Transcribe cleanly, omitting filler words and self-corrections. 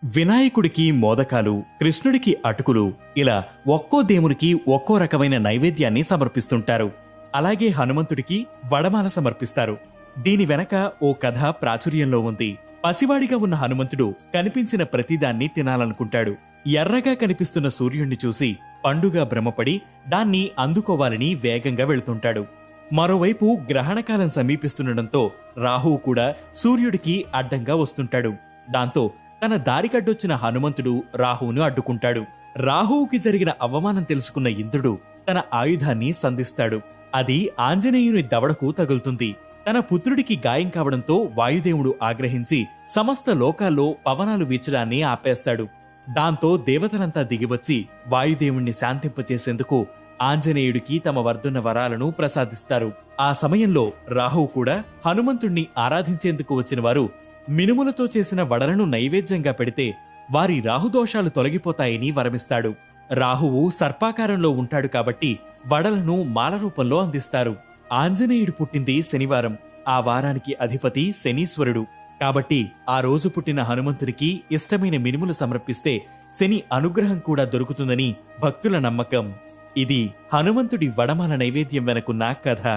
వినాయకుడికి మోదకాలు, కృష్ణుడికి అటుకులు, ఇలా ఒక్కో దేవునికి ఒక్కో రకమైన నైవేద్యాన్ని సమర్పిస్తుంటారు. అలాగే హనుమంతుడికి వడమాల సమర్పిస్తారు. దీని వెనక ఓ కథ ప్రాచుర్యంలో ఉంది. పసివాడిగా ఉన్న హనుమంతుడు కనిపించిన ప్రతిదాన్ని తినాలనుకుంటాడు. ఎర్రగా కనిపిస్తున్న సూర్యుణ్ణి చూసి పండుగ భ్రమపడి దాన్ని అందుకోవాలని వేగంగా వెళుతుంటాడు. మరోవైపు గ్రహణకాలం సమీపిస్తుండటంతో రాహువు కూడా సూర్యుడికి అడ్డంగా వస్తుంటాడు. దాంతో తన దారికడ్డొచ్చిన హనుమంతుడు రాహువును అడ్డుకుంటాడు. రాహువుకి జరిగిన అవమానం తెలుసుకున్న ఇంద్రుడు తన ఆయుధాన్ని సంధిస్తాడు. అది ఆంజనేయుని దవడకు తగులుతుంది. తన పుత్రుడికి గాయం కావడంతో వాయుదేవుడు ఆగ్రహించి సమస్త లోకాల్లో పవనాలు వీచడాన్ని ఆపేస్తాడు. దాంతో దేవతలంతా దిగివచ్చి వాయుదేవుణ్ణి శాంతింపచేసేందుకు ఆంజనేయుడికి తమ వర్ధున్న వరాలను ప్రసాదిస్తారు. ఆ సమయంలో రాహువు కూడా హనుమంతుణ్ణి ఆరాధించేందుకు వచ్చిన వారు మినుములతో చేసిన వడలను నైవేద్యంగా పెడితే వారి రాహుదోషాలు తొలగిపోతాయని వరమిస్తాడు. రాహువు సర్పాకారంలో ఉంటాడు కాబట్టి వడలను మాల రూపంలో అందిస్తారు. ఆంజనేయుడు పుట్టింది శనివారం. ఆ వారానికి అధిపతి శనీశ్వరుడు కాబట్టి ఆ రోజు పుట్టిన హనుమంతుడికి ఇష్టమైన మినుములు సమర్పిస్తే శని అనుగ్రహం కూడా దొరుకుతుందని భక్తుల నమ్మకం. ఇది హనుమంతుడి వడమాల నైవేద్యం వెనుకున్న కథ.